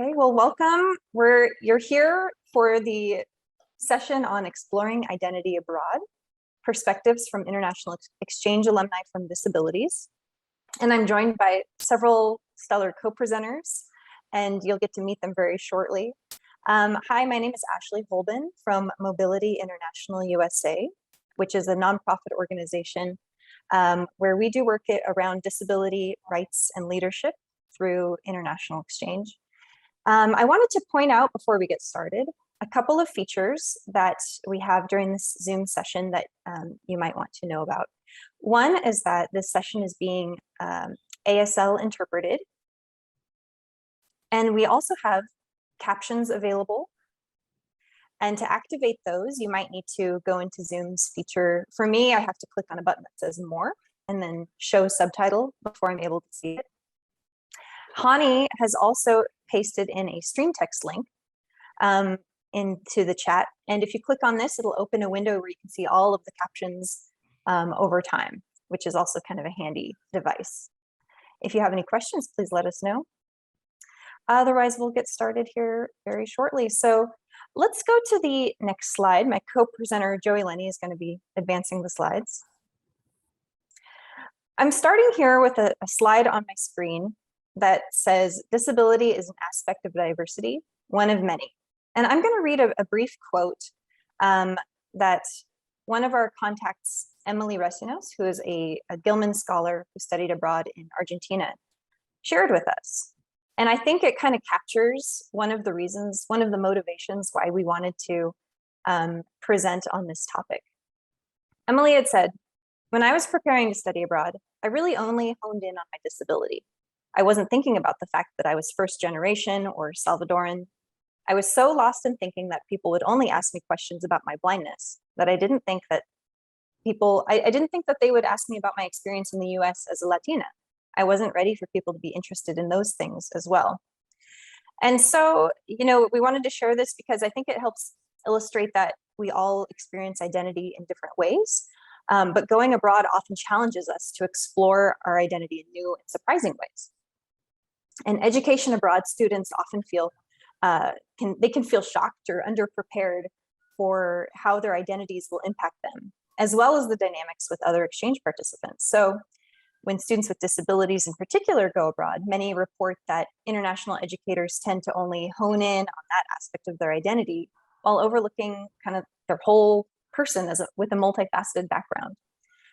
Okay, well, welcome. You're here for the session on exploring identity abroad, perspectives from international exchange alumni from Disabilities. And I'm joined by several stellar co-presenters, and you'll get to meet them very shortly. Hi, my name is Ashley Holben from Mobility International USA, which is a nonprofit organization where we do work around disability rights and leadership through international exchange. I wanted to point out before we get started a couple of features that we have during this Zoom session that you might want to know about. One is that this session is being ASL interpreted, and we also have captions available. And to activate those, you might need to go into Zoom's feature. For me, I have to click on a button that says more and then show subtitle before I'm able to see it. Hani has also pasted in a stream text link into the chat. And if you click on this, it'll open a window where you can see all of the captions over time, which is also kind of a handy device. If you have any questions, please let us know. Otherwise, we'll get started here very shortly. So let's go to the next slide. My co-presenter, Johileny, is going to be advancing the slides. I'm starting here with a slide on my screen that says, disability is an aspect of diversity, one of many. And I'm going to read a brief quote that one of our contacts, Emily Resinos, who is a Gilman scholar who studied abroad in Argentina, shared with us. And I think it kind of captures one of the reasons, one of the motivations why we wanted to present on this topic. Emily had said, when I was preparing to study abroad, I really only honed in on my disability. I wasn't thinking about the fact that I was first generation or Salvadoran. I was so lost in thinking that people would only ask me questions about my blindness that I didn't think that I didn't think that they would ask me about my experience in the US as a Latina. I wasn't ready for people to be interested in those things as well. And so, you know, we wanted to share this because I think it helps illustrate that we all experience identity in different ways. But going abroad often challenges us to explore our identity in new and surprising ways. In education abroad, students often feel they can feel shocked or underprepared for how their identities will impact them, as well as the dynamics with other exchange participants. So when students with disabilities in particular go abroad, many report that international educators tend to only hone in on that aspect of their identity while overlooking kind of their whole person with a multifaceted background,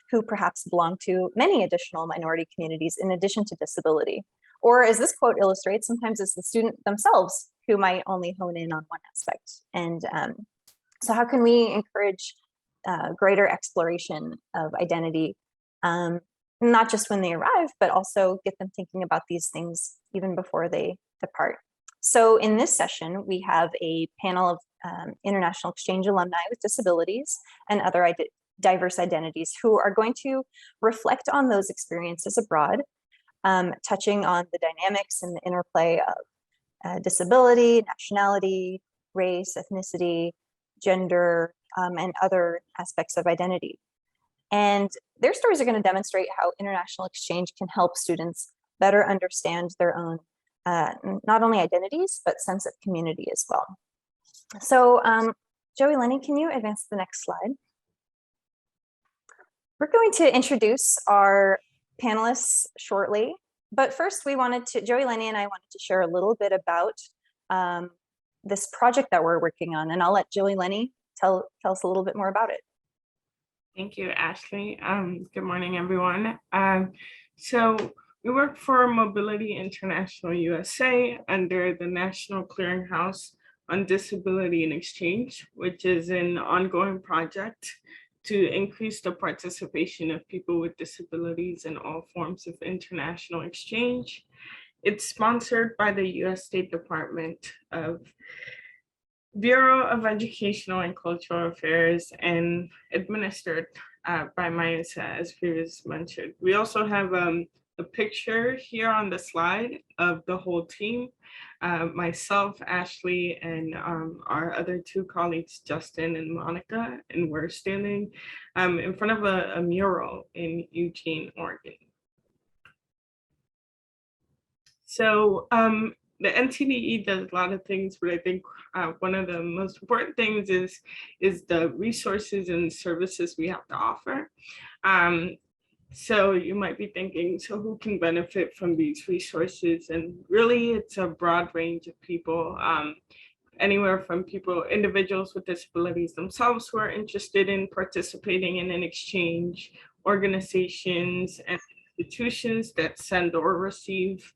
who perhaps belong to many additional minority communities in addition to disability. Or as this quote illustrates, sometimes it's the student themselves who might only hone in on one aspect. And so how can we encourage greater exploration of identity, not just when they arrive, but also get them thinking about these things even before they depart? So in this session, we have a panel of international exchange alumni with disabilities and other diverse identities who are going to reflect on those experiences abroad, touching on the dynamics and the interplay of disability, nationality, race, ethnicity, gender, and other aspects of identity. And their stories are going to demonstrate how international exchange can help students better understand their own, not only identities, but sense of community as well. So Johileny, can you advance to the next slide? We're going to introduce our panelists shortly, but first Johileny and I wanted to share a little bit about this project that we're working on, and I'll let Johileny tell us a little bit more about it. Thank you, Ashley. Good morning, everyone. So we work for Mobility International USA under the National Clearinghouse on Disability and Exchange, which is an ongoing project to increase the participation of people with disabilities in all forms of international exchange. It's sponsored by the US State Department of Bureau of Educational and Cultural Affairs and administered by MIUSA, as previously mentioned. We also have a picture here on the slide of the whole team, myself, Ashley, and our other two colleagues, Justin and Monica, and we're standing in front of a mural in Eugene, Oregon. So the NCDE does a lot of things, but I think one of the most important things is the resources and services we have to offer. So you might be thinking, so who can benefit from these resources? And really, it's a broad range of people, anywhere from individuals with disabilities themselves who are interested in participating in an exchange, organizations and institutions that send or receive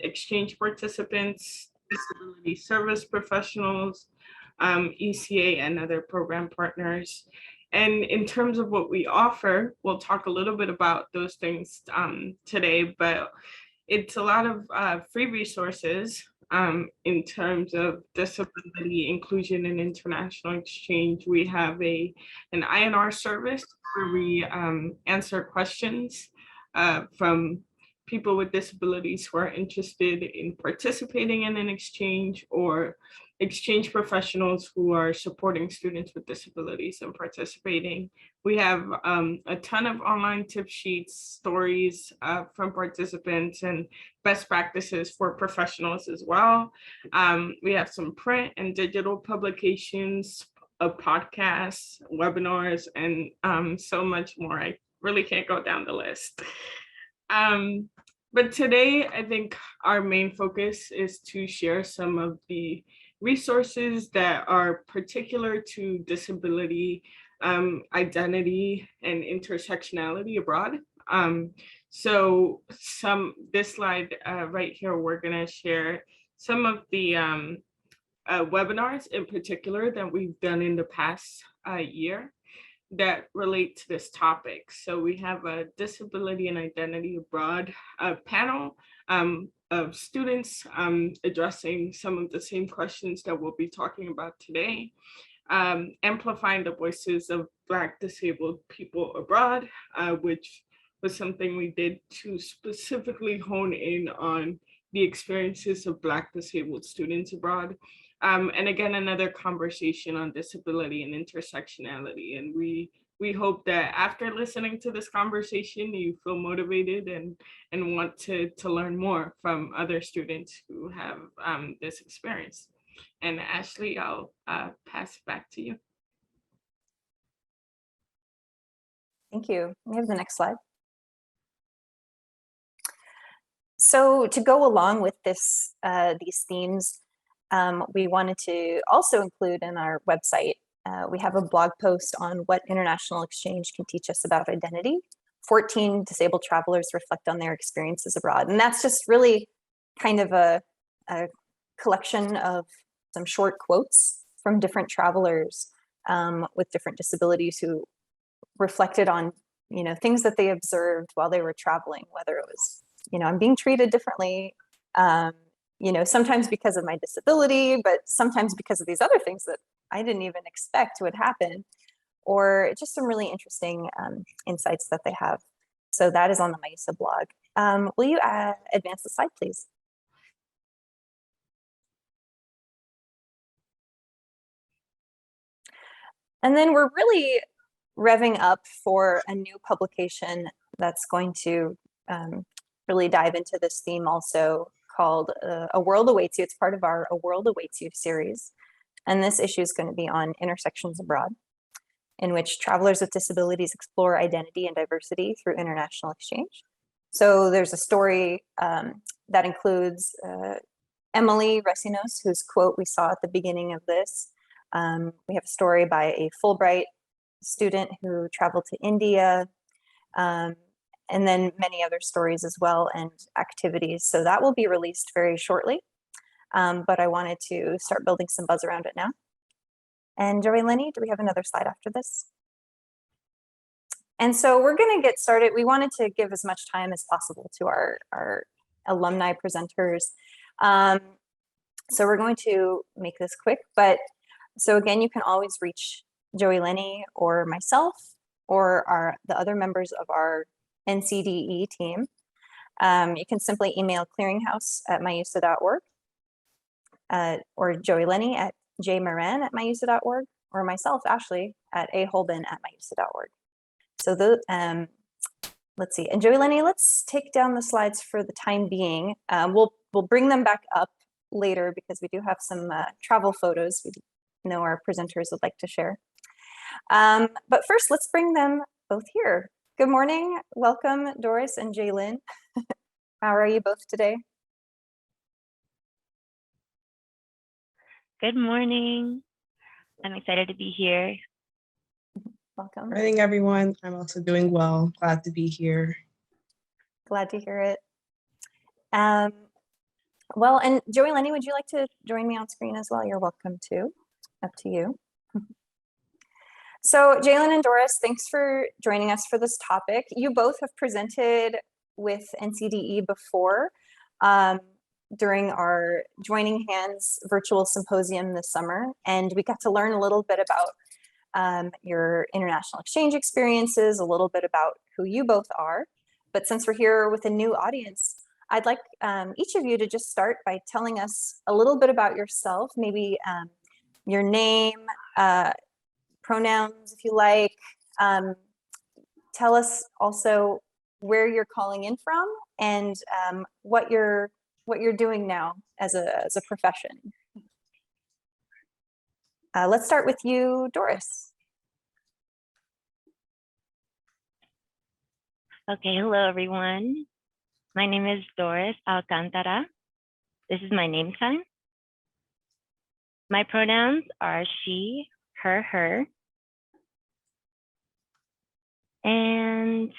exchange participants, disability service professionals, ECA and other program partners. And in terms of what we offer, we'll talk a little bit about those things today, but it's a lot of free resources in terms of disability inclusion and international exchange. We have an INR service where we answer questions from people with disabilities who are interested in participating in an exchange, or exchange professionals who are supporting students with disabilities and participating. We have a ton of online tip sheets, stories from participants, and best practices for professionals as well. We have some print and digital publications, podcasts, webinars, and so much more. I really can't go down the list. But today, I think our main focus is to share some of the resources that are particular to disability, identity, and intersectionality abroad. So this slide right here, we're gonna share some of the webinars in particular that we've done in the past year that relate to this topic. So we have a disability and identity abroad panel of students addressing some of the same questions that we'll be talking about today, amplifying the voices of Black disabled people abroad, which was something we did to specifically hone in on the experiences of Black disabled students abroad. And again, another conversation on disability and intersectionality. And we hope that after listening to this conversation, you feel motivated and want to learn more from other students who have this experience. And Ashley, I'll pass it back to you. Thank you. We have the next slide. So to go along with this, these themes, we wanted to also include in our website, we have a blog post on what international exchange can teach us about identity. 14 disabled travelers reflect on their experiences abroad. And that's just really kind of a collection of some short quotes from different travelers with different disabilities who reflected on, things that they observed while they were traveling, whether it was, I'm being treated differently, sometimes because of my disability, but sometimes because of these other things that I didn't even expect would happen, or just some really interesting insights that they have. So that is on the MIUSA blog. Will you advance the slide, please? And then we're really revving up for a new publication that's going to really dive into this theme also, called A World Awaits You. It's part of our A World Awaits You series. And this issue is going to be on intersections abroad, in which travelers with disabilities explore identity and diversity through international exchange. So there's a story that includes Emily Resinos, whose quote we saw at the beginning of this. We have a story by a Fulbright student who traveled to India, and then many other stories as well and activities. So that will be released very shortly. But I wanted to start building some buzz around it now. And Johileny, do we have another slide after this? And so we're going to get started. We wanted to give as much time as possible to our alumni presenters. So we're going to make this quick, but so again, you can always reach Johileny or myself or the other members of our NCDE team. You can simply email clearinghouse@miusa.org or Johileny at jmerán@miusa.org, or myself, Ashley, at Holben@miusa.org. So let's see. And Johileny, let's take down the slides for the time being. We'll we'll bring them back up later because we do have some travel photos we know our presenters would like to share. But first, let's bring them both here. Good morning. Welcome, Doris and Jaelyn. How are you both today? Good morning. I'm excited to be here. Welcome. Good morning, everyone. I'm also doing well. Glad to be here. Glad to hear it. Well, and Johileny, would you like to join me on screen as well? You're welcome to. Up to you. So Jaelyn and Doris, thanks for joining us for this topic. You both have presented with NCDE before during our Joining Hands virtual symposium this summer, and we got to learn a little bit about your international exchange experiences, a little bit about who you both are. But since we're here with a new audience, I'd like each of you to just start by telling us a little bit about yourself, maybe your name, pronouns if you like. Tell us also where you're calling in from and what you're doing now as a profession. Let's start with you, Doris. Okay, hello everyone. My name is Doris Alcántara. This is my name sign. My pronouns are she, her. And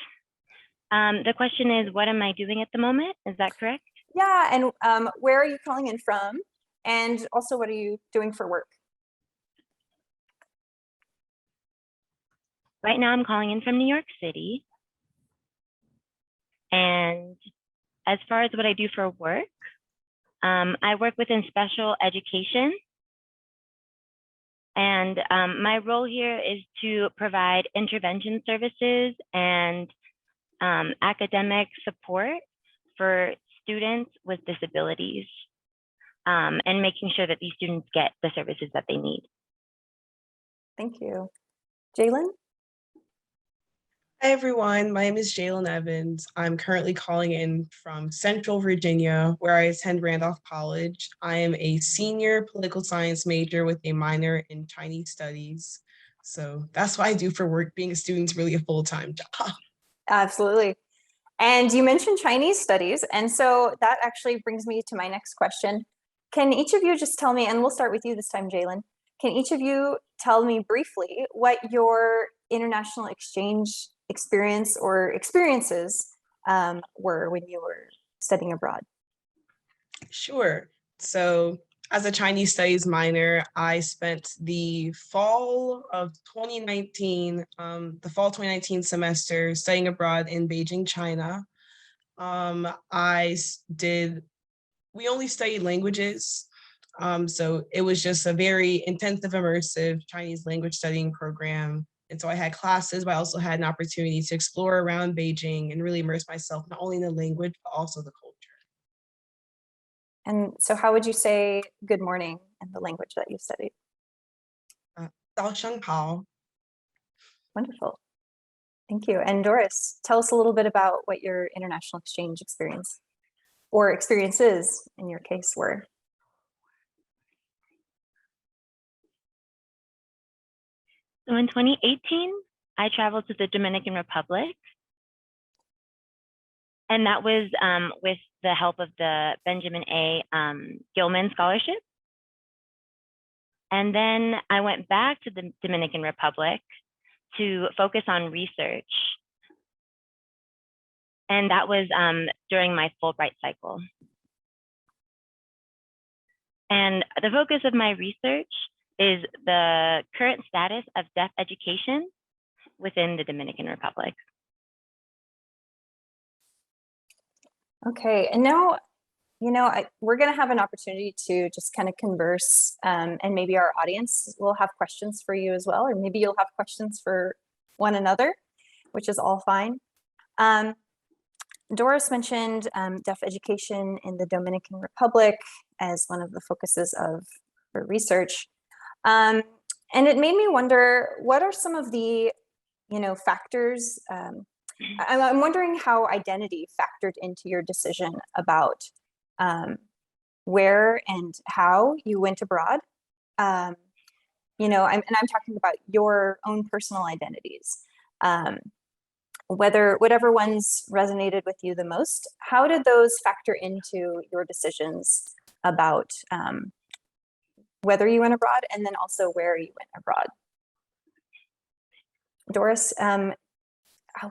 the question is, what am I doing at the moment? Is that correct? Yeah, and where are you calling in from? And also, what are you doing for work? Right now I'm calling in from New York City. And as far as what I do for work, I work within special education. And my role here is to provide intervention services and academic support for students with disabilities and making sure that these students get the services that they need. Thank you. Jaelyn? Hi, everyone. My name is Jaelyn Evans. I'm currently calling in from Central Virginia, where I attend Randolph College. I am a senior political science major with a minor in Chinese studies. So that's what I do for work. Being a student is really a full-time job. Absolutely. And you mentioned Chinese studies. And so that actually brings me to my next question. Can each of you just tell me, and we'll start with you this time, Jaelyn, can each of you tell me briefly what your international exchange experience or experiences were when you were studying abroad? Sure. So as a Chinese studies minor, I spent the fall 2019 semester studying abroad in Beijing, China. We only studied languages. So it was just a very intensive, immersive Chinese language studying program. And so I had classes, but I also had an opportunity to explore around Beijing and really immerse myself, not only in the language, but also the culture. And so how would you say good morning in the language that you studied? 早上好. Wonderful. Thank you. And Doris, tell us a little bit about what your international exchange experience or experiences in your case were. So in 2018, I traveled to the Dominican Republic. And that was with the help of the Benjamin A. Gilman Scholarship. And then I went back to the Dominican Republic to focus on research. And that was during my Fulbright cycle. And the focus of my research is the current status of deaf education within the Dominican Republic. Okay, and now, we're going to have an opportunity to just kind of converse, and maybe our audience will have questions for you as well, or maybe you'll have questions for one another, which is all fine. Doris mentioned deaf education in the Dominican Republic as one of the focuses of her research. And it made me wonder, what are some of the, factors? I'm wondering how identity factored into your decision about where and how you went abroad. You know, and I'm talking about your own personal identities. Whatever ones resonated with you the most, how did those factor into your decisions about whether you went abroad and then also where you went abroad? Doris,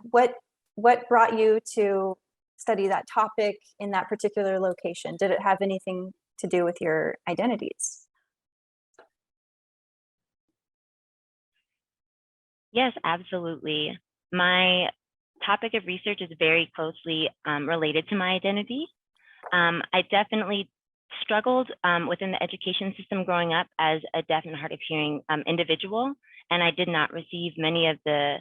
what brought you to study that topic in that particular location? Did it have anything to do with your identities? Yes, absolutely. My topic of research is very closely related to my identity. I definitely struggled within the education system growing up as a deaf and hard of hearing individual, and I did not receive many of the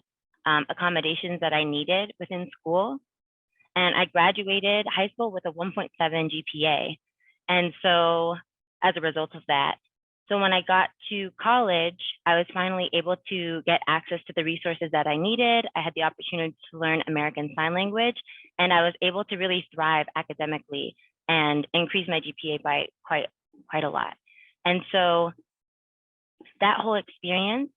accommodations that I needed within school. And I graduated high school with a 1.7 GPA. And so as a result of that, so when I got to college, I was finally able to get access to the resources that I needed. I had the opportunity to learn American Sign Language, and I was able to really thrive academically and increase my GPA by quite a lot. And so that whole experience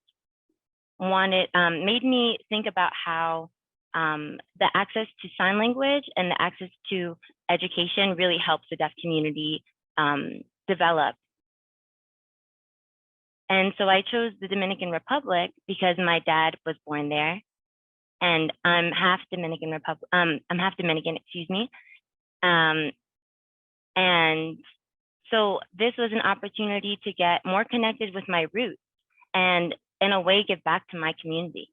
made me think about how the access to sign language and the access to education really helps the deaf community develop. And so I chose the Dominican Republic because my dad was born there, and I'm half Dominican, excuse me. And so this was an opportunity to get more connected with my roots and in a way give back to my community.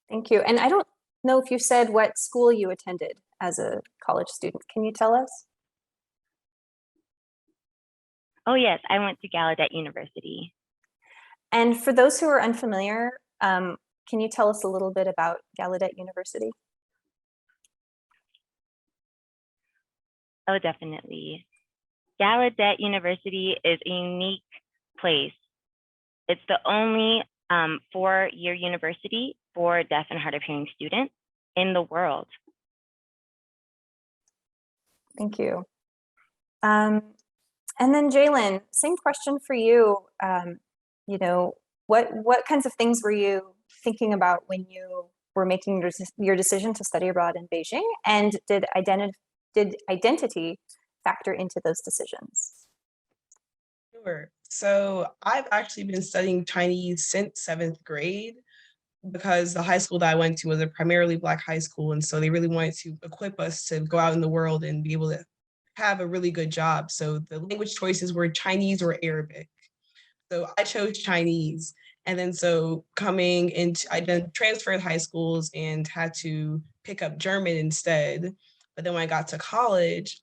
Thank you. And I don't know if you said what school you attended as a college student. Can you tell us? Oh yes, I went to Gallaudet University. And for those who are unfamiliar, can you tell us a little bit about Gallaudet University? Oh, definitely. Gallaudet University is a unique place. It's the only four-year university for deaf and hard of hearing students in the world. Thank you. And then Jaelyn, same question for you. You know, what kinds of things were you thinking about when you were making your decision to study abroad in Beijing? And did identity factor into those decisions? Sure. So I've actually been studying Chinese since 7th grade because the high school that I went to was a primarily Black high school. And so they really wanted to equip us to go out in the world and be able to have a really good job. So the language choices were Chinese or Arabic. So I chose Chinese. And then so I then transferred high schools and had to pick up German instead. But then when I got to college,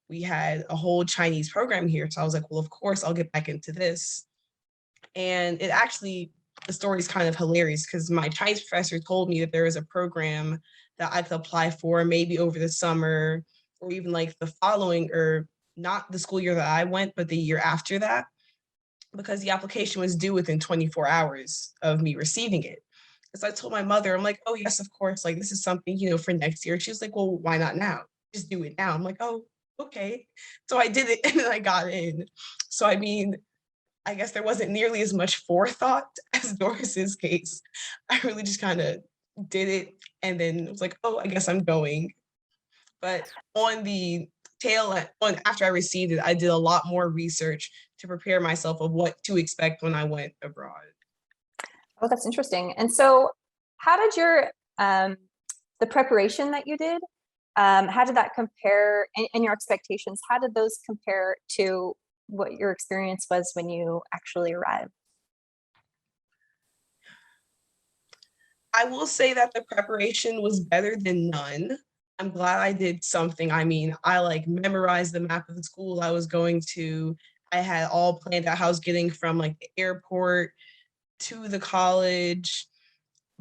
we had a whole Chinese program here. So I was like, well, of course, I'll get back into this. And the story is kind of hilarious because my Chinese professor told me that there is a program that I could apply for maybe over the summer or even like the following, or not the school year that I went, but the year after that, because the application was due within 24 hours of me receiving it. So I told my mother, I'm like, oh yes, of course, like this is something, for next year. She was like, well, why not now? Just do it now. I'm like, oh, okay. So I did it and then I got in. So I mean, I guess there wasn't nearly as much forethought as Doris's case. I really just kind of did it and then was like, oh, I guess I'm going. But on the after I received it, I did a lot more research to prepare myself of what to expect when I went abroad. Oh, that's interesting. And so how did your, the preparation that you did, how did that compare, and your expectations, how did those compare to what your experience was when you actually arrived? I will say that the preparation was better than none. I'm glad I did something. I mean, I memorized the map of the school I was going to. I had all planned out how I was getting from the airport to the college.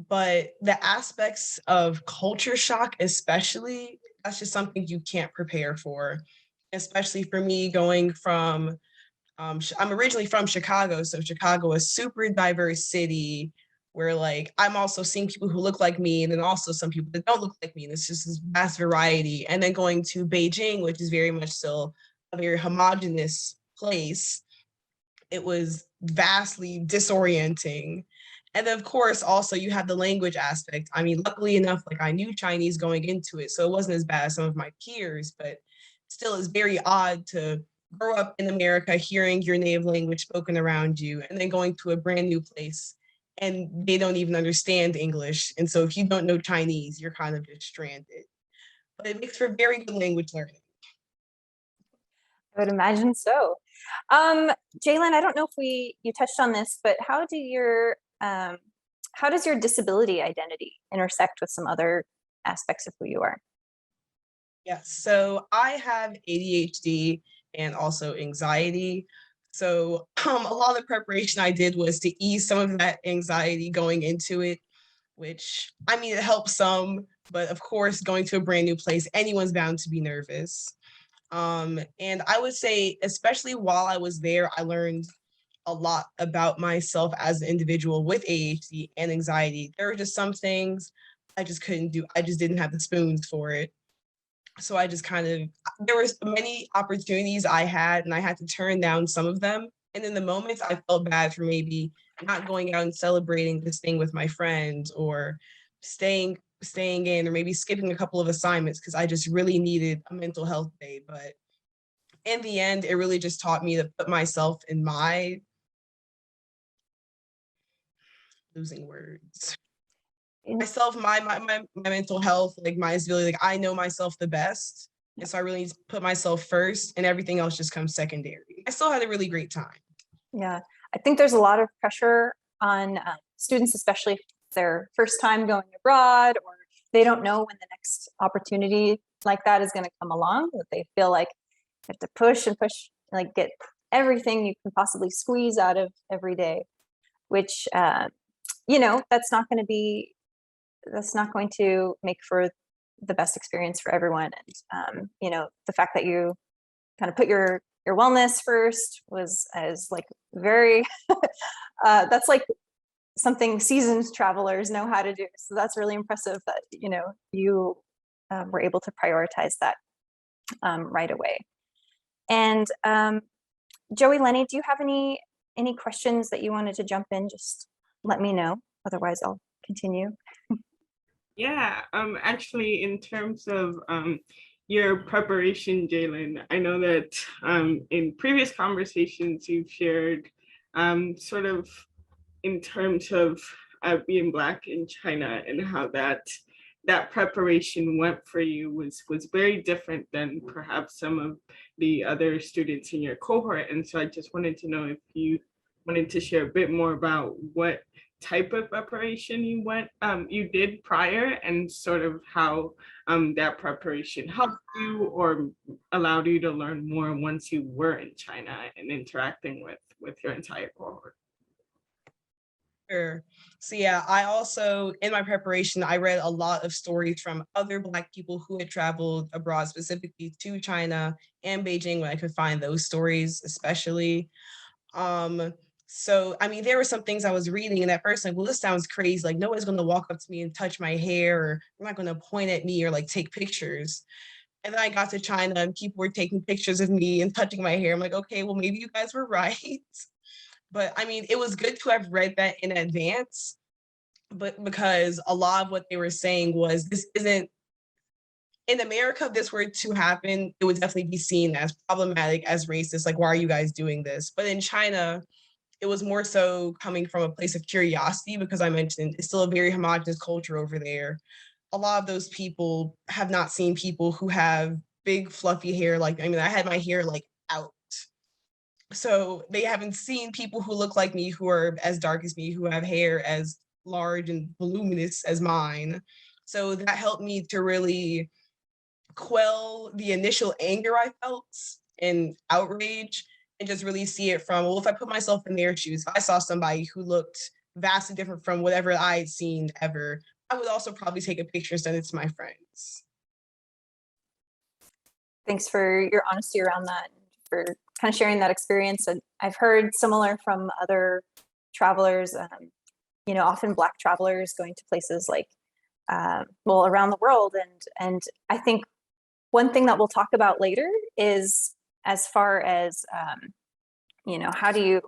But the aspects of culture shock, especially, that's just something you can't prepare for. Especially for me going from, I'm originally from Chicago. So Chicago is a super diverse city where like I'm also seeing people who look like me and then also some people that don't look like me. And it's just this vast variety. And then going to Beijing, which is very much still a very homogenous place, it was vastly disorienting. And then of course, also you have the language aspect. I mean, luckily enough, like I knew Chinese going into it, so it wasn't as bad as some of my peers, but still it's very odd to grow up in America, hearing your native language spoken around you, and then going to a brand new place and they don't even understand English. And so if you don't know Chinese, you're kind of just stranded. But it makes for very good language learning. I would imagine so. Jaelyn, I don't know if you touched on this, but how does your disability identity intersect with some other aspects of who you are? Yes, so I have ADHD and also anxiety. So a lot of the preparation I did was to ease some of that anxiety going into it, which I mean, it helps some, but of course, going to a brand new place, anyone's bound to be nervous. And I would say, especially while I was there, I learned a lot about myself as an individual with ADHD and anxiety. There were just some things I just couldn't do. I just didn't have the spoons for it. So I just kind of, there was many opportunities I had and I had to turn down some of them. And in the moments I felt bad for maybe not going out and celebrating this thing with my friends or staying in or maybe skipping a couple of assignments because I just really needed a mental health day. But in the end, it really just taught me to put myself in my losing words. Myself, my mental health, like my disability, like I know myself the best. And so I really need to put myself first and everything else just comes secondary. I still had a really great time. Yeah, I think there's a lot of pressure on students, especially if it's their first time going abroad or they don't know when the next opportunity like that is going to come along, that they feel like you have to push and push, like get everything you can possibly squeeze out of every day, which, that's not going to make for the best experience for everyone. And, the fact that you kind of put your wellness first was as like very, that's like something seasoned travelers know how to do. So that's really impressive that, you were able to prioritize that right away. And Johileny, do you have any questions that you wanted to jump in? Just let me know. Otherwise, I'll continue. Yeah, actually, in terms of your preparation, Jaelyn, I know that in previous conversations you've shared sort of in terms of being Black in China and how that preparation went for you was very different than perhaps some of the other students in your cohort. And so I just wanted to know if you wanted to share a bit more about what type of preparation you did prior and sort of how that preparation helped you or allowed you to learn more once you were in China and interacting with your entire cohort. Sure. So yeah, I also, in my preparation, I read a lot of stories from other Black people who had traveled abroad, specifically to China and Beijing, when I could find those stories, especially. So, I mean, there were some things I was reading and at first, like, well, this sounds crazy. Like, no one's going to walk up to me and touch my hair, or they're not going to point at me or like take pictures. And then I got to China and people were taking pictures of me and touching my hair. I'm like, okay, well, maybe you guys were right. But I mean, it was good to have read that in advance, but because a lot of what they were saying was, this isn't, in America, if this were to happen, it would definitely be seen as problematic, as racist, like, why are you guys doing this? But in China, it was more so coming from a place of curiosity, because I mentioned it's still a very homogenous culture over there. A lot of those people have not seen people who have big fluffy hair. Like, I mean, I had my hair like out. So they haven't seen people who look like me, who are as dark as me, who have hair as large and voluminous as mine. So that helped me to really quell the initial anger I felt and outrage, and just really see it from, well, if I put myself in their shoes, if I saw somebody who looked vastly different from whatever I had seen ever, I would also probably take a picture and send it to my friends. Thanks for your honesty around that, for kind of sharing that experience. And I've heard similar from other travelers. you know, often Black travelers going to places like, well, around the world. And I think one thing that we'll talk about later is as far as, you know, how do you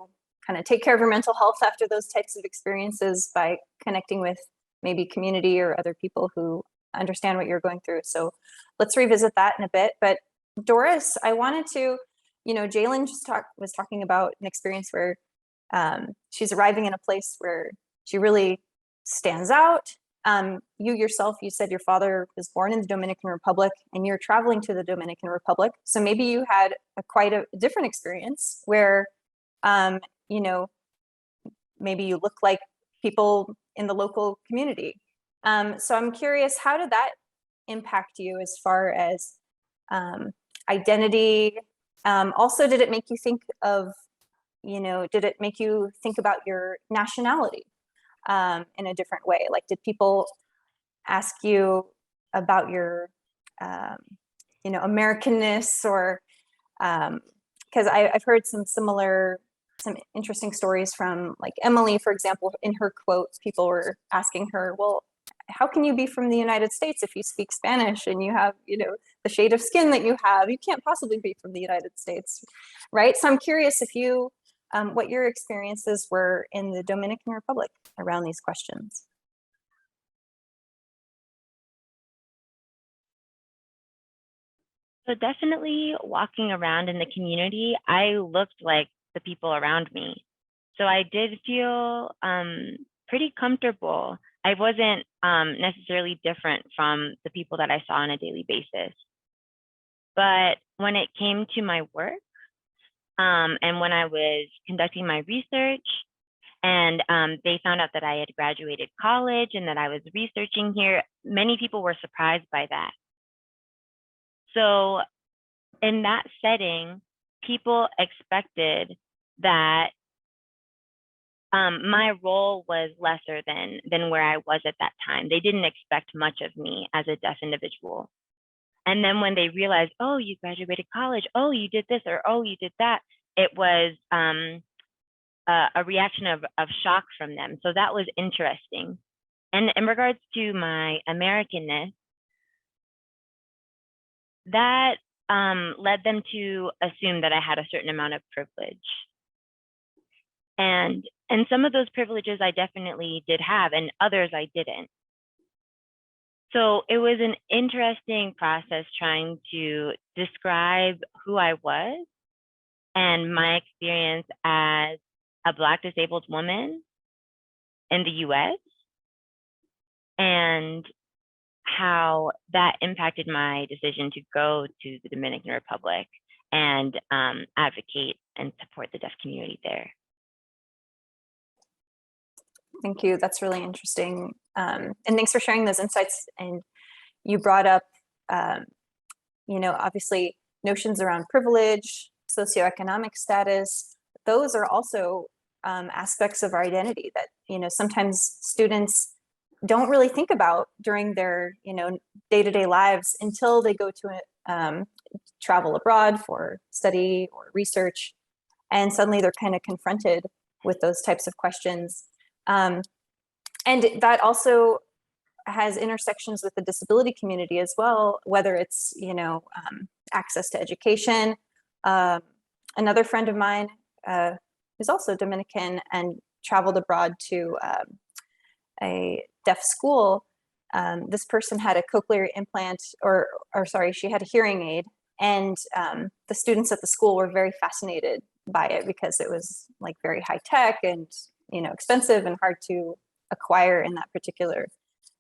kind of take care of your mental health after those types of experiences by connecting with maybe community or other people who understand what you're going through. So let's revisit that in a bit. But Doris, I wanted to, you know, Jaelyn just was talking about an experience where she's arriving in a place where she really stands out. You yourself, you said your father was born in the Dominican Republic and you're traveling to the Dominican Republic. So maybe you had quite a different experience where, you know, maybe you look like people in the local community. So I'm curious, how did that impact you as far as identity? Also, did it make you think of, you know, did it make you think about your nationality in a different way? Like, did people ask you about your, you know, Americanness, or because I've heard some interesting stories from, like, Emily, for example. In her quotes, people were asking her, well, how can you be from the United States if you speak Spanish and you have, you know, the shade of skin that you have? You can't possibly be from the United States, right? So I'm curious if you, what your experiences were in the Dominican Republic around these questions. So definitely walking around in the community, I looked like the people around me. So I did feel pretty comfortable. I wasn't necessarily different from the people that I saw on a daily basis. But when it came to my work, and when I was conducting my research, and they found out that I had graduated college and that I was researching here, many people were surprised by that. So in that setting, people expected that my role was lesser than where I was at that time. They didn't expect much of me as a deaf individual. And then when they realized, oh, you graduated college, oh, you did this, or oh, you did that, it was a reaction of shock from them. So that was interesting. And in regards to my Americanness, that led them to assume that I had a certain amount of privilege. And some of those privileges I definitely did have, and others I didn't. So it was an interesting process trying to describe who I was and my experience as a Black disabled woman in the US, and how that impacted my decision to go to the Dominican Republic and advocate and support the deaf community there. Thank you. That's really interesting. And thanks for sharing those insights. And you brought up, you know, obviously notions around privilege, socioeconomic status. Those are also aspects of our identity that, you know, sometimes students don't really think about during their, you know, day-to-day lives until they go to travel abroad for study or research. And suddenly they're kind of confronted with those types of questions. And that also has intersections with the disability community as well, whether it's, you know, access to education. Another friend of mine who's also Dominican and traveled abroad to a deaf school. This person had a cochlear implant, or sorry, she had a hearing aid, and the students at the school were very fascinated by it because it was like very high tech and, you know, expensive and hard to acquire in that particular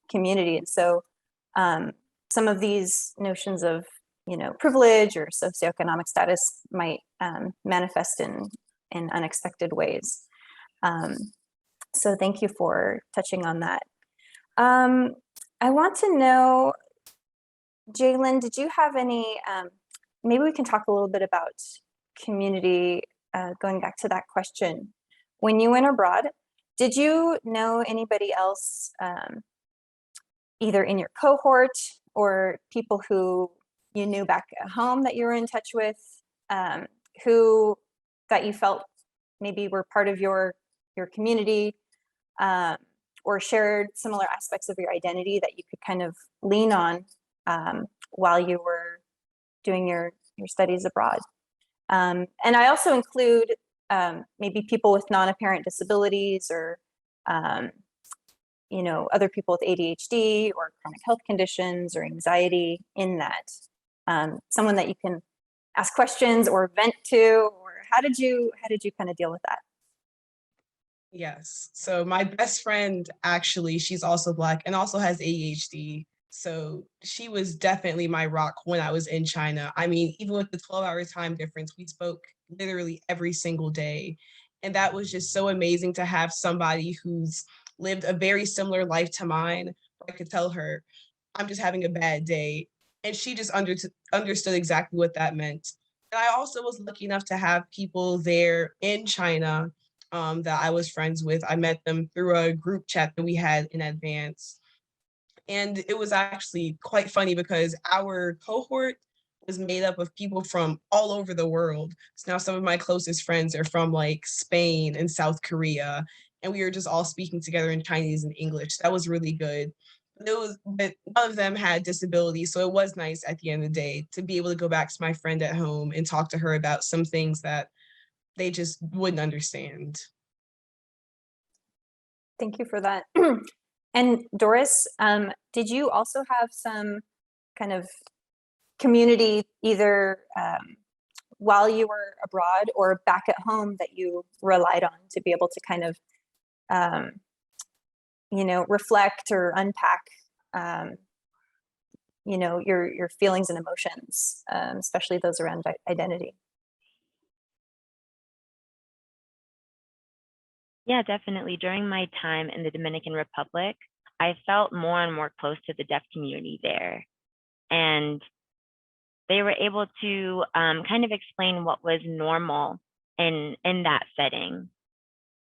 community. And so some of these notions of, you know, privilege or socioeconomic status might manifest in unexpected ways. So thank you for touching on that. I want to know, Jaelyn, did you have any, maybe we can talk a little bit about community, going back to that question. When you went abroad, did you know anybody else, either in your cohort or people who you knew back at home that you were in touch with, who that you felt maybe were part of your community, or shared similar aspects of your identity that you could kind of lean on while you were doing your studies abroad. And I also include maybe people with non-apparent disabilities or you know, other people with ADHD or chronic health conditions or anxiety in that. Someone that you can ask questions or vent to, or how did you kind of deal with that? Yes. So my best friend, actually, she's also Black and also has ADHD. So she was definitely my rock when I was in China. I mean, even with the 12-hour time difference, we spoke literally every single day. And that was just so amazing to have somebody who's lived a very similar life to mine. I could tell her, I'm just having a bad day. And she just understood exactly what that meant. And I also was lucky enough to have people there in China that I was friends with. I met them through a group chat that we had in advance. And it was actually quite funny because our cohort was made up of people from all over the world. So now some of my closest friends are from like Spain and South Korea. And we were just all speaking together in Chinese and English. That was really good. But none of them had disabilities. So it was nice at the end of the day to be able to go back to my friend at home and talk to her about some things that they just wouldn't understand. Thank you for that. And Doris, did you also have some kind of community either while you were abroad or back at home that you relied on to be able to kind of, you know, reflect or unpack, you know, your feelings and emotions, especially those around identity? Yeah, definitely. During my time in the Dominican Republic, I felt more and more close to the deaf community there. And they were able to kind of explain what was normal in that setting.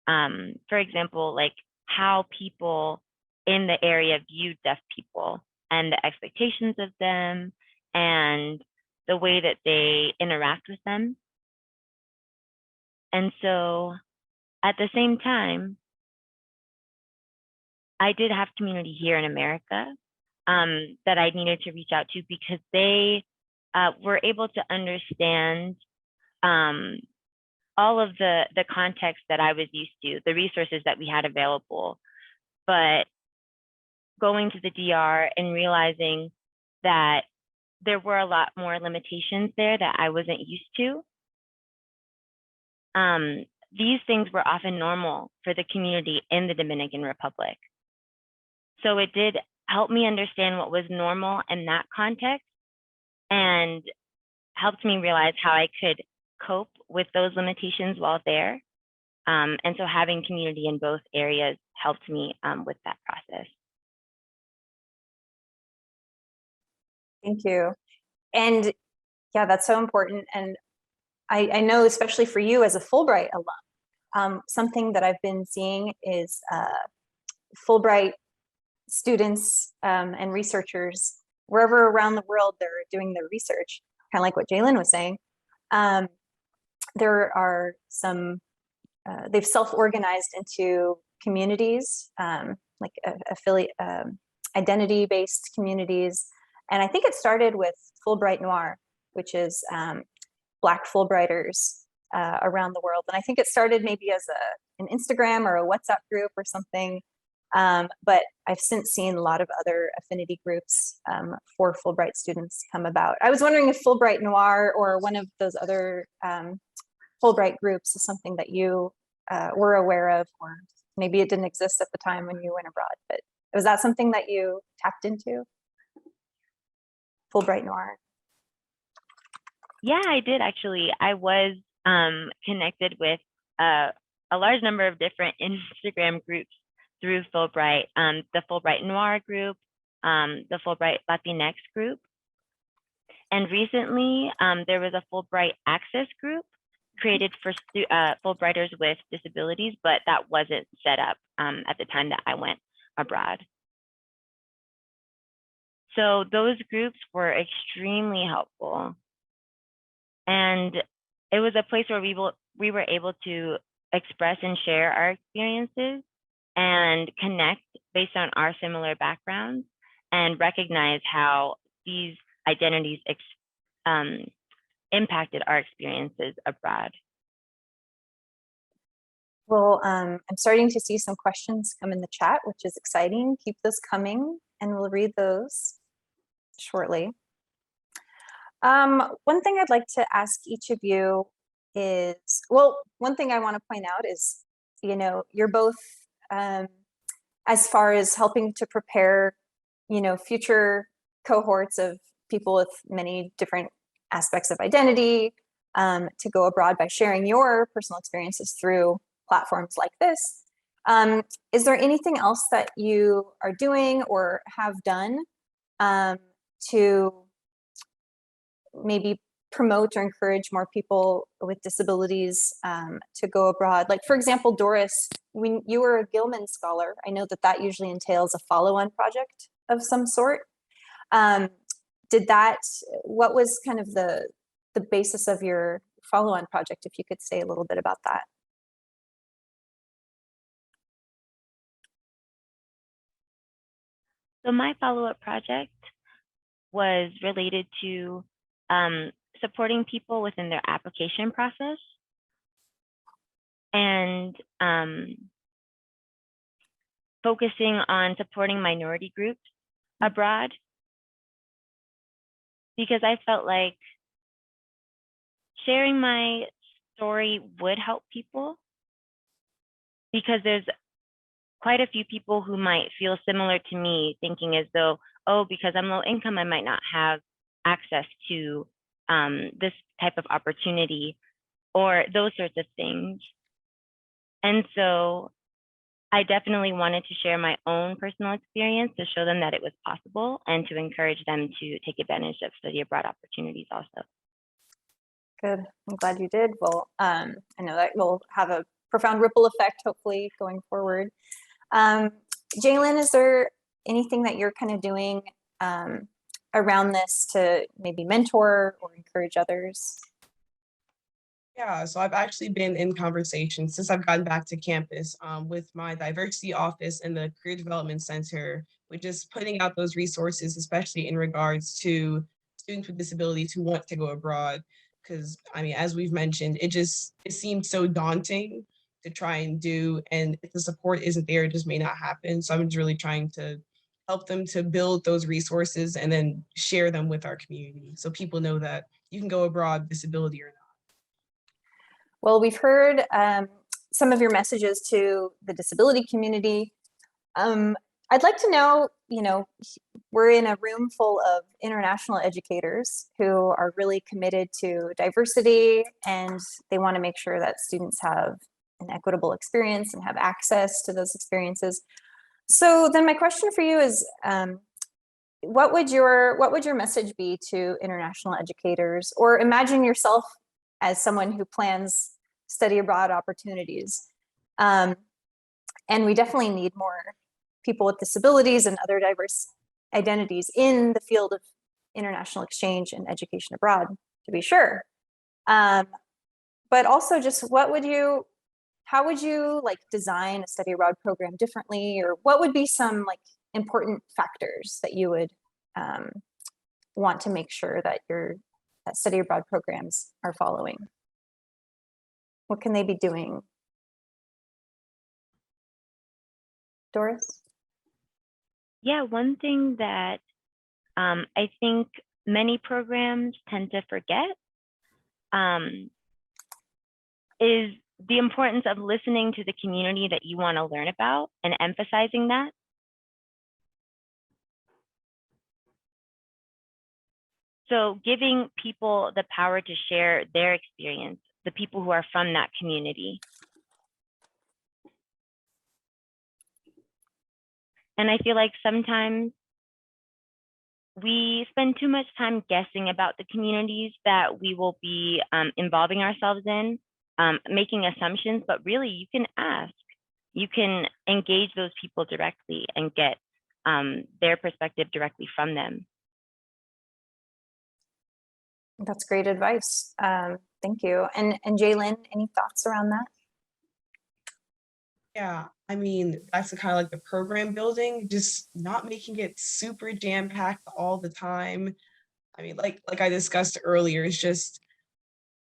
For example, like how people in the area viewed deaf people and the expectations of them and the way that they interact with them. And so at the same time, I did have community here in America that I needed to reach out to because they were able to understand all of the context that I was used to, the resources that we had available. But going to the DR and realizing that there were a lot more limitations there that I wasn't used to. These things were often normal for the community in the Dominican Republic. So it did help me understand what was normal in that context and helped me realize how I could cope with those limitations while there. And so having community in both areas helped me with that process. Thank you. And yeah, that's so important. And I know, especially for you as a Fulbright alum, something that I've been seeing is Fulbright students and researchers, wherever around the world they're doing their research, kind of like what Jaelyn was saying. There are some, they've self-organized into communities, like affiliate, identity-based communities. And I think it started with Fulbright Noir, which is Black Fulbrighters around the world. And I think it started maybe as an Instagram or a WhatsApp group or something. But I've since seen a lot of other affinity groups for Fulbright students come about. I was wondering if Fulbright Noir or one of those other Fulbright groups is something that you were aware of, or maybe it didn't exist at the time when you went abroad, but was that something that you tapped into? Fulbright Noir? Yeah, I did actually. I was connected with a large number of different Instagram groups through Fulbright, the Fulbright Noir group, the Fulbright Latinx group. And recently, there was a Fulbright Access group created for Fulbrighters with disabilities, but that wasn't set up at the time that I went abroad. So those groups were extremely helpful. And it was a place where we were able to express and share our experiences and connect based on our similar backgrounds and recognize how these identities impacted our experiences abroad. Well, I'm starting to see some questions come in the chat, which is exciting. Keep those coming and we'll read those shortly. One thing I'd like to ask each of you is, well, one thing I want to point out is, you know, you're both, as far as helping to prepare, you know, future cohorts of people with many different aspects of identity to go abroad by sharing your personal experiences through platforms like this. Is there anything else that you are doing or have done to maybe promote or encourage more people with disabilities to go abroad? Like, for example, Doris, when you were a Gilman Scholar, I know that that usually entails a follow-on project of some sort. What was kind of the basis of your follow-on project, if you could say a little bit about that? So my follow-up project was related to supporting people within their application process and focusing on supporting minority groups abroad, because I felt like sharing my story would help people, because there's quite a few people who might feel similar to me, thinking as though, oh, because I'm low income, I might not have access to this type of opportunity or those sorts of things. And so I definitely wanted to share my own personal experience to show them that it was possible and to encourage them to take advantage of study abroad opportunities also. Good, I'm glad you did. Well, I know that will have a profound ripple effect, hopefully, going forward. Jaelyn, is there anything that you're kind of doing around this to maybe mentor or encourage others? Yeah, so I've actually been in conversation since I've gotten back to campus with my diversity office and the Career Development Center, which is putting out those resources, especially in regards to students with disabilities who want to go abroad. Because, I mean, as we've mentioned, it seems so daunting to try and do, and if the support isn't there, it just may not happen. So I'm just really trying to help them to build those resources and then share them with our community so people know that you can go abroad, disability or not. Well, we've heard some of your messages to the disability community. I'd like to know, you know, we're in a room full of international educators who are really committed to diversity, and they want to make sure that students have an equitable experience and have access to those experiences. So then my question for you is, what would your message be to international educators, or imagine yourself as someone who plans study abroad opportunities? And we definitely need more people with disabilities and other diverse identities in the field of international exchange and education abroad, to be sure. But also just how would you like design a study abroad program differently, or what would be some like important factors that you would want to make sure that that study abroad programs are following? What can they be doing? Doris? Yeah, one thing that I think many programs tend to forget is the importance of listening to the community that you want to learn about and emphasizing that. So giving people the power to share their experience, the people who are from that community. And I feel like sometimes we spend too much time guessing about the communities that we will be involving ourselves in, making assumptions, but really you can ask. You can engage those people directly and get their perspective directly from them. That's great advice. Thank you. And Jaelyn, any thoughts around that? Yeah, I mean, that's kind of like the program building, just not making it super jam-packed all the time. I mean, like I discussed earlier, it's just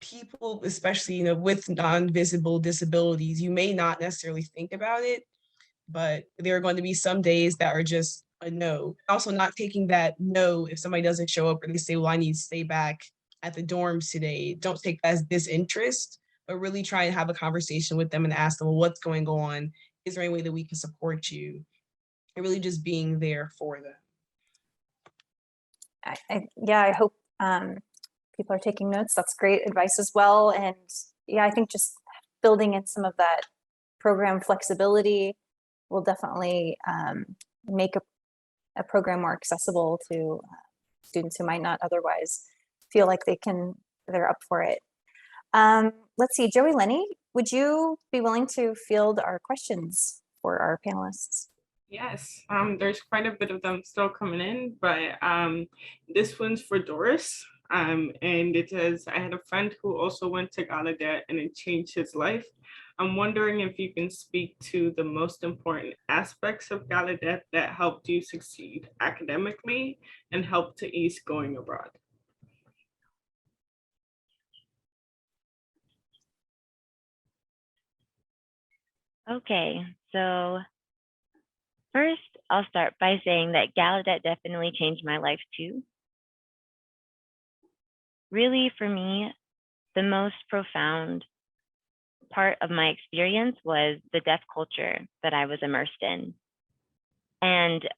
people, especially, with non-visible disabilities, you may not necessarily think about it, but there are going to be some days that are just a no. Also, not taking that no if somebody doesn't show up or they say, well, I need to stay back at the dorms today. Don't take that as disinterest, but really try and have a conversation with them and ask them, well, what's going on? Is there any way that we can support you? And really just being there for them. Yeah, I hope people are taking notes. That's great advice as well. And yeah, I think just building in some of that program flexibility will definitely make a program more accessible to students who might not otherwise feel like they're up for it. Let's see, Johileny, would you be willing to field our questions for our panelists? Yes, there's quite a bit of them still coming in, but this one's for Doris. And it says, I had a friend who also went to Gallaudet and it changed his life. I'm wondering if you can speak to the most important aspects of Gallaudet that helped you succeed academically and helped to ease going abroad. Okay, so first, I'll start by saying that Gallaudet definitely changed my life too. Really, for me, the most profound part of my experience was the deaf culture that I was immersed in and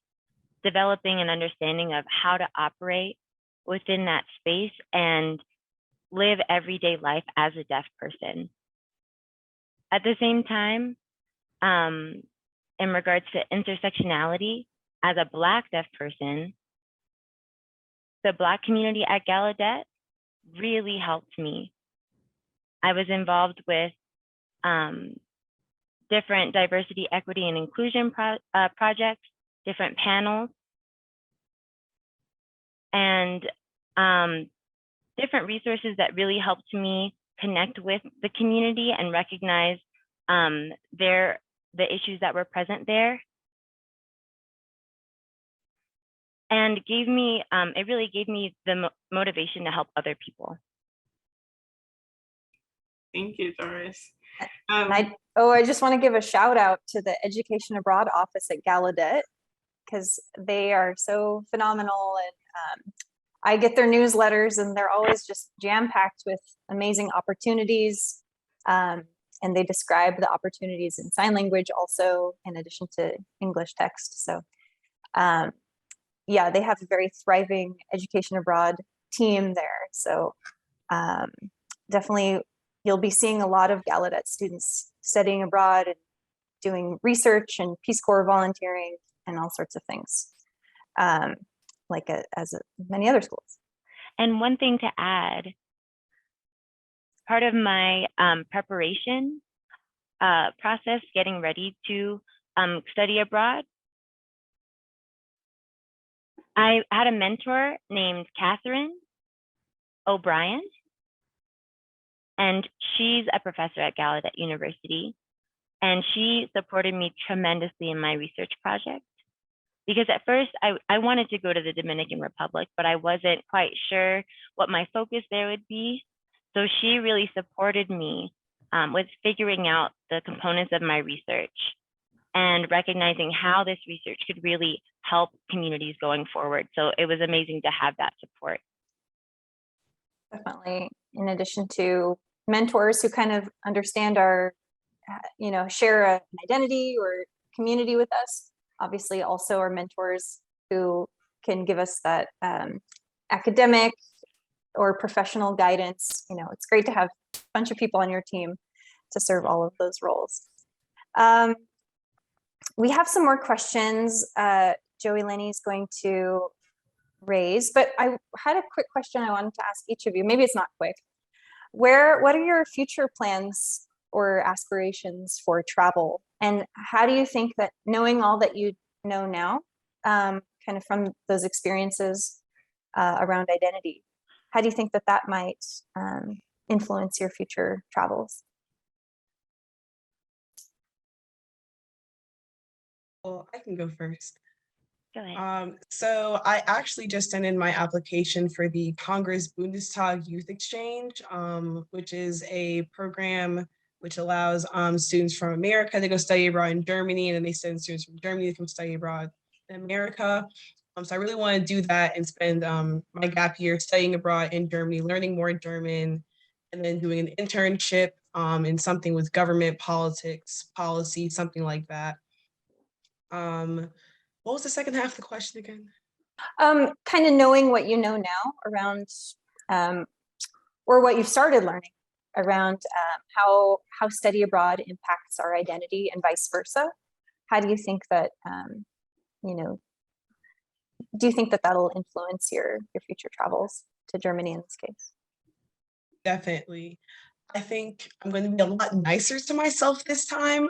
developing an understanding of how to operate within that space and live everyday life as a deaf person. At the same time, in regards to intersectionality, as a Black deaf person, the Black community at Gallaudet really helped me. I was involved with different diversity, equity, and inclusion projects, different panels, and different resources that really helped me connect with the community and recognize the issues that were present there. And gave me, it really gave me the motivation to help other people. Thank you, Doris. I just want to give a shout out to the Education Abroad office at Gallaudet, because they are so phenomenal. And I get their newsletters and they're always just jam-packed with amazing opportunities. And they describe the opportunities in sign language also, in addition to English text. So yeah, they have a very thriving Education Abroad team there. So definitely you'll be seeing a lot of Gallaudet students studying abroad and doing research and Peace Corps volunteering and all sorts of things, many other schools. And one thing to add, part of my preparation process, getting ready to study abroad, I had a mentor named Catherine O'Brien, and she's a professor at Gallaudet University, and she supported me tremendously in my research project. Because at first I wanted to go to the Dominican Republic, but I wasn't quite sure what my focus there would be. So she really supported me with figuring out the components of my research and recognizing how this research could really help communities going forward. So it was amazing to have that support. Definitely, in addition to mentors who kind of understand our, share an identity or community with us, obviously also our mentors who can give us that academic or professional guidance. It's great to have a bunch of people on your team to serve all of those roles. We have some more questions Johileny is going to raise, but I had a quick question I wanted to ask each of you. Maybe it's not quick. What are your future plans or aspirations for travel? And how do you think that, knowing all that you know now, kind of from those experiences around identity, how do you think that might influence your future travels? Well, I can go first. Go ahead. So I actually just sent in my application for the Congress Bundestag Youth Exchange, which is a program which allows students from America to go study abroad in Germany, and then they send students from Germany to come study abroad in America. So I really want to do that and spend my gap year studying abroad in Germany, learning more German, and then doing an internship in something with government, politics, policy, something like that. What was the second half of the question again? Kind of knowing what you know now around, or what you've started learning around how study abroad impacts our identity and vice versa. How do you think that, do you think that that'll influence your future travels to Germany in this case? Definitely. I think I'm going to be a lot nicer to myself this time.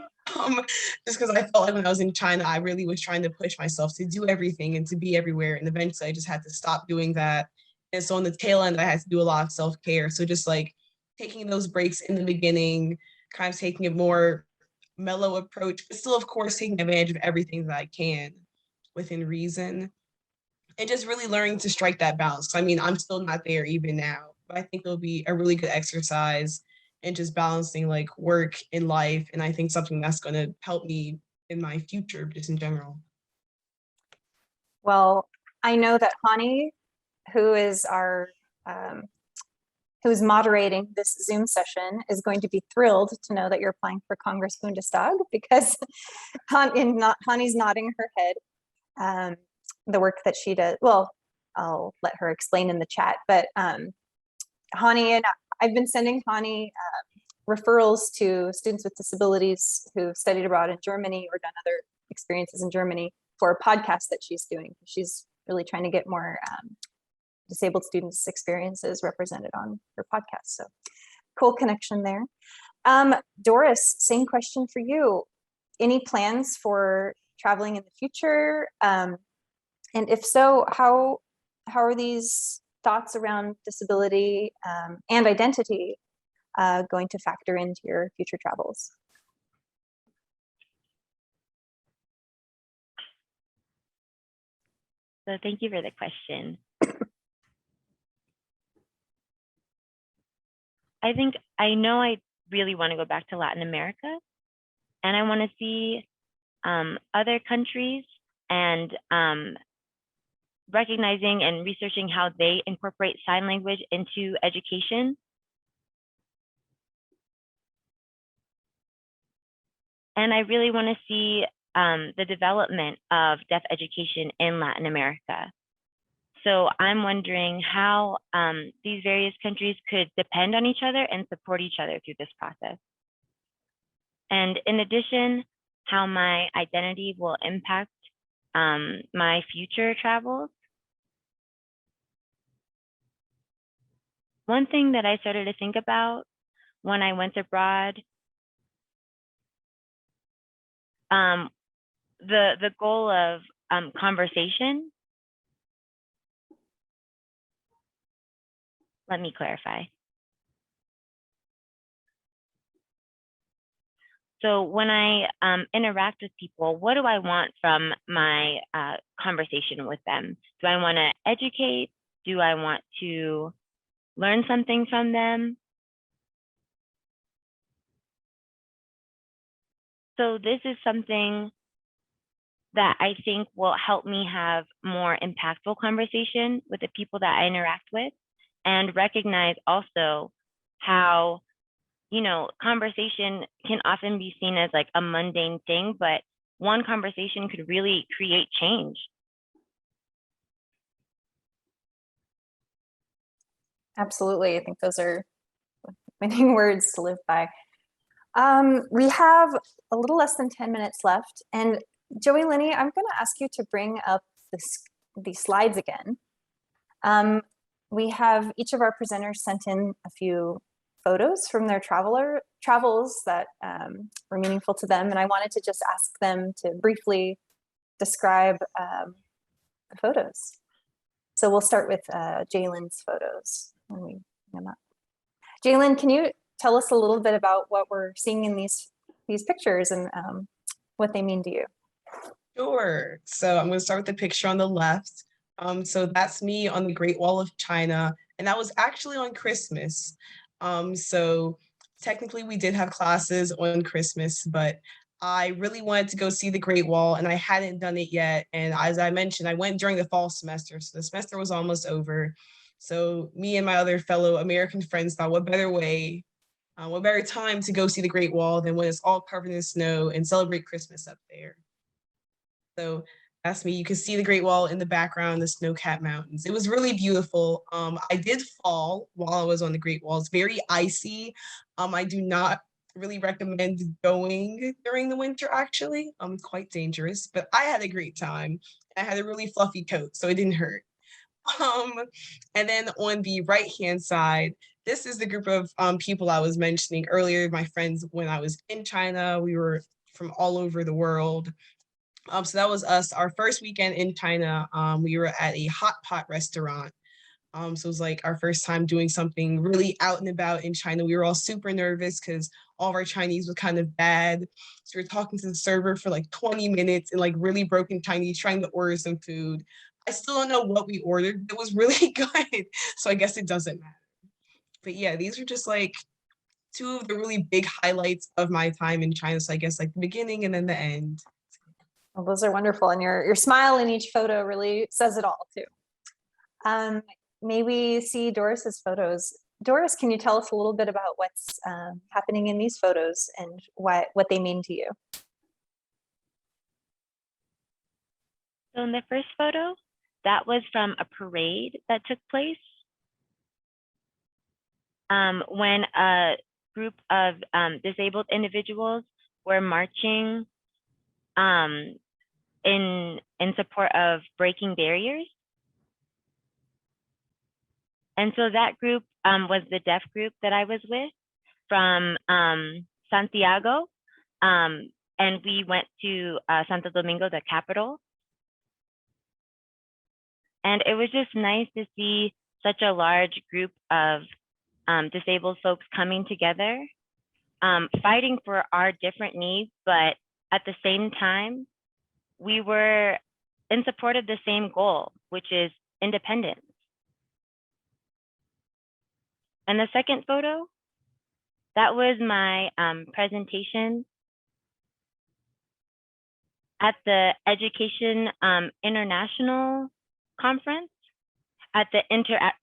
Just because I felt like when I was in China, I really was trying to push myself to do everything and to be everywhere. And eventually I just had to stop doing that. And so on the tail end, I had to do a lot of self-care. So just like taking those breaks in the beginning, kind of taking a more mellow approach, but still, of course, taking advantage of everything that I can within reason. And just really learning to strike that balance. I mean, I'm still not there even now, but I think it'll be a really good exercise and just balancing like work and life. And I think something that's going to help me in my future, just in general. Well, I know that Hani, who is who's moderating this Zoom session, is going to be thrilled to know that you're applying for Congress Bundestag, because Hani's nodding her head. The work that she does, well, I'll let her explain in the chat, but Hani and I've been sending Hani referrals to students with disabilities who've studied abroad in Germany or done other experiences in Germany for a podcast that she's doing. She's really trying to get more disabled students' experiences represented on her podcast. So cool connection there. Doris, same question for you. Any plans for traveling in the future? And if so, how are these thoughts around disability and identity going to factor into your future travels? So thank you for the question. I know I really want to go back to Latin America, and I want to see other countries and recognizing and researching how they incorporate sign language into education. And I really want to see the development of deaf education in Latin America. So I'm wondering how these various countries could depend on each other and support each other through this process. And in addition, how my identity will impact my future travels. One thing that I started to think about when I went abroad, the goal of conversation. Let me clarify. So when I interact with people, what do I want from my conversation with them? Do I want to educate? Do I want to learn something from them? So this is something that I think will help me have more impactful conversation with the people that I interact with, and recognize also how, you know, conversation can often be seen as like a mundane thing, but one conversation could really create change. Absolutely. I think those are winning words to live by. We have a little less than 10 minutes left. And Johileny, I'm going to ask you to bring up these slides again. We have each of our presenters sent in a few photos from their travels that were meaningful to them. And I wanted to just ask them to briefly describe the photos. So we'll start with Jaelyn's photos when we bring them up. Jaelyn, can you tell us a little bit about what we're seeing in these pictures and what they mean to you? Sure. So I'm going to start with the picture on the left. So that's me on the Great Wall of China, and that was actually on Christmas. So technically we did have classes on Christmas, but I really wanted to go see the Great Wall and I hadn't done it yet. And as I mentioned, I went during the fall semester, so the semester was almost over. So me and my other fellow American friends thought, what better time to go see the Great Wall than when it's all covered in snow and celebrate Christmas up there. So that's me. You can see the Great Wall in the background, the snow-capped mountains. It was really beautiful. I did fall while I was on the Great Wall. It's very icy. I do not really recommend going during the winter, actually. It's quite dangerous, but I had a great time. I had a really fluffy coat, so it didn't hurt. Um, and then on the right-hand side, this is the group of people I was mentioning earlier, my friends when I was in China. We were from all over the world. So that was us, our first weekend in China. We were at a hot pot restaurant. So it was like our first time doing something really out and about in China. We were all super nervous because all of our Chinese was kind of bad. So we were talking to the server for like 20 minutes in like really broken Chinese, trying to order some food. I still don't know what we ordered. It was really good. So I guess it doesn't matter. But yeah, these are just like two of the really big highlights of my time in China. So I guess like the beginning and then the end. Well, those are wonderful. And your smile in each photo really says it all too. May we see Doris's photos? Doris, can you tell us a little bit about what's happening in these photos and what they mean to you? So in the first photo, that was from a parade that took place when a group of disabled individuals were marching in support of breaking barriers. And so that group was the deaf group that I was with from Santiago. And we went to Santo Domingo, the capital. And it was just nice to see such a large group of disabled folks coming together, fighting for our different needs, but at the same time, we were in support of the same goal, which is independence. And the second photo, that was my presentation at the Education International Conference at the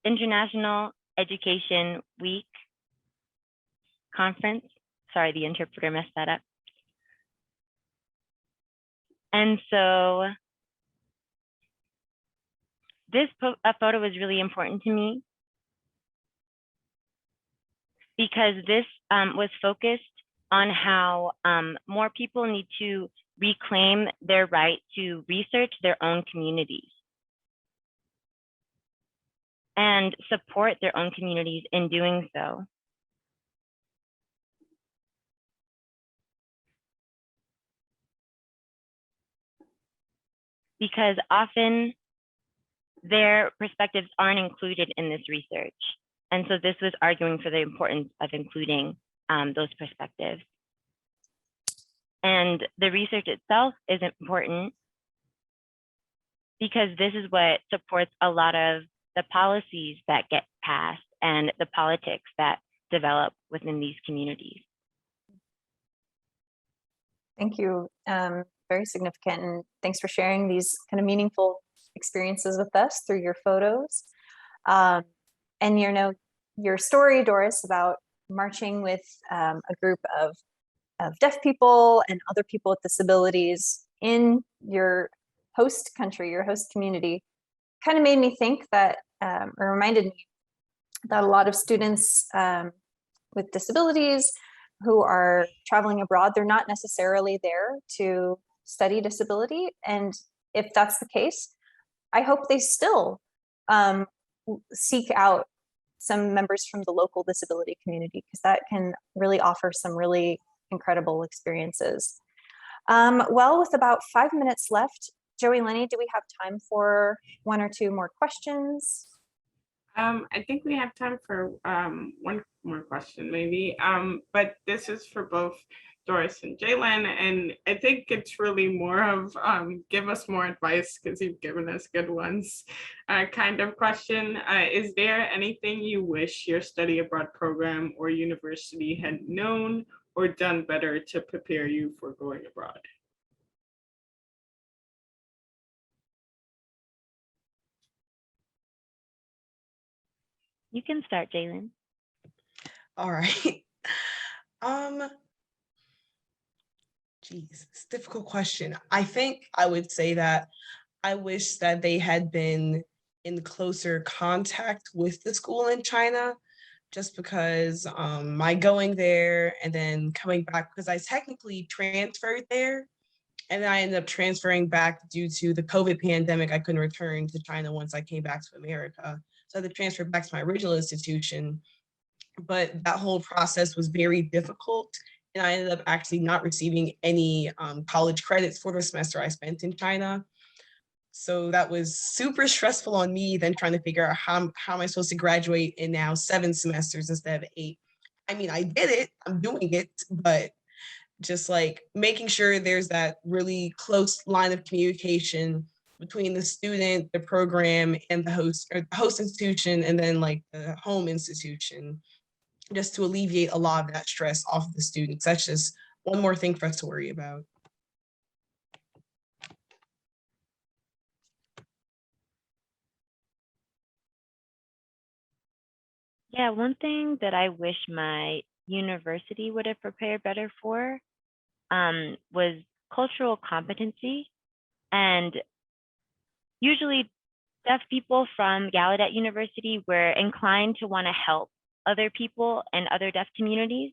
International Education Week Conference. Sorry, the interpreter messed that up. And so this photo was really important to me because this was focused on how more people need to reclaim their right to research their own communities and support their own communities in doing so. Because often their perspectives aren't included in this research. And so this was arguing for the importance of including those perspectives. And the research itself is important because this is what supports a lot of the policies that get passed and the politics that develop within these communities. Thank you. Very significant. And thanks for sharing these kind of meaningful experiences with us through your photos. And your story, Doris, about marching with a group of deaf people and other people with disabilities in your host country, your host community, kind of made me think that, or reminded me that a lot of students with disabilities who are traveling abroad, they're not necessarily there to study disability. And if that's the case, I hope they still seek out some members from the local disability community, because that can really offer some really incredible experiences. Well, with about 5 minutes left, Johileny, do we have time for one or two more questions? I think we have time for one more question maybe, but this is for both Doris and Jaelyn, and I think it's really more of give us more advice because you've given us good ones kind of question. Is there anything you wish your study abroad program or university had known or done better to prepare you for going abroad? You can start, Jaelyn. All right. Geez, it's a difficult question. I think I would say that I wish that they had been in closer contact with the school in China, just because my going there and then coming back, because I technically transferred there, and then I ended up transferring back due to the COVID pandemic. I couldn't return to China once I came back to America. So I had to transfer back to my original institution. But that whole process was very difficult. And I ended up actually not receiving any college credits for the semester I spent in China. So that was super stressful on me, then trying to figure out how am I supposed to graduate in now 7 semesters instead of 8. I mean, I did it, I'm doing it, but just like making sure there's that really close line of communication between the student, the program, and the host, or the host institution, and then like the home institution, just to alleviate a lot of that stress off of the students. That's just one more thing for us to worry about. Yeah, one thing that I wish my university would have prepared better for was cultural competency. And usually deaf people from Gallaudet University were inclined to want to help other people and other deaf communities.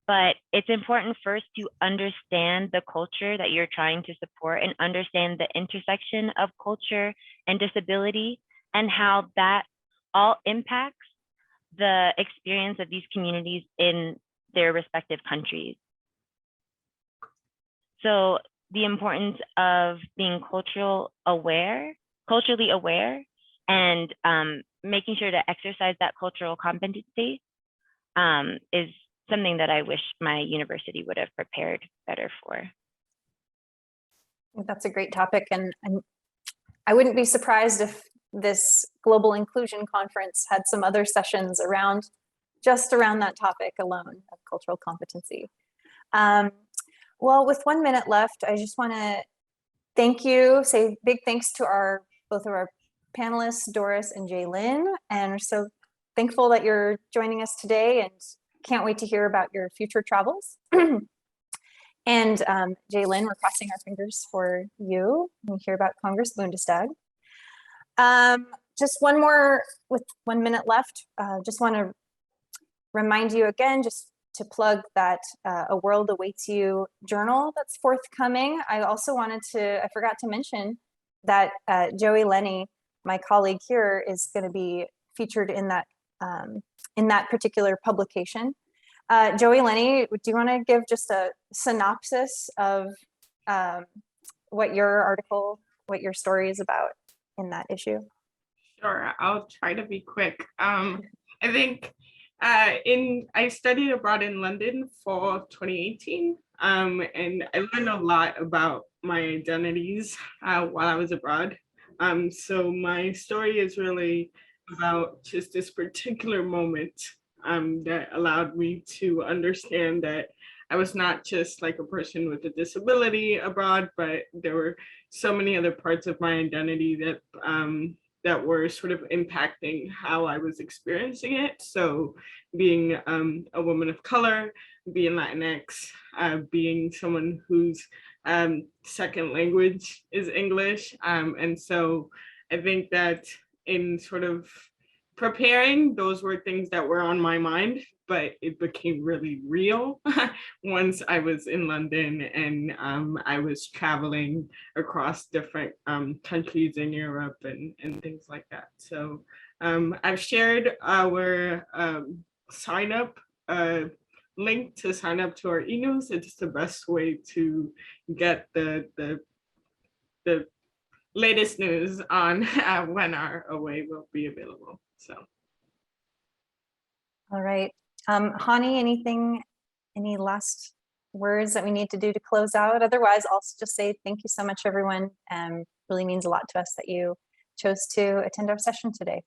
But it's important first to understand the culture that you're trying to support and understand the intersection of culture and disability and how that all impacts the experience of these communities in their respective countries. So the importance of being culturally aware, and making sure to exercise that cultural competency is something that I wish my university would have prepared better for. That's a great topic, and I wouldn't be surprised if this Global Inclusion Conference had some other sessions around that topic alone of cultural competency. Well, with 1 minute left, I just want to thank you, say big thanks to both of our panelists, Doris and Jaelyn, and we're so thankful that you're joining us today and can't wait to hear about your future travels. And Jaelyn, we're crossing our fingers for you when we hear about Congress Bundestag. Just one more, with 1 minute left, just want to remind you again, just to plug that A World Awaits You journal that's forthcoming. I also I forgot to mention that Johileny, my colleague here, is going to be featured in that particular publication. Johileny, do you want to give just a synopsis of what your story is about in that issue? Sure, I'll try to be quick. I think I studied abroad in London fall of 2018, and I learned a lot about my identities while I was abroad. So my story is really about just this particular moment that allowed me to understand that I was not just like a person with a disability abroad, but there were so many other parts of my identity that were sort of impacting how I was experiencing it. So being a woman of color, being Latinx, being someone whose second language is English. And so I think that in sort of preparing, those were things that were on my mind, but it became really real once I was in London and I was traveling across different countries in Europe and things like that. So I've shared our sign up link to sign up to our e-news. It's the best way to get the latest news on when our OA will be available. So. All right. Hani, any last words that we need to do to close out? Otherwise, I'll just say thank you so much, everyone. Really means a lot to us that you chose to attend our session today.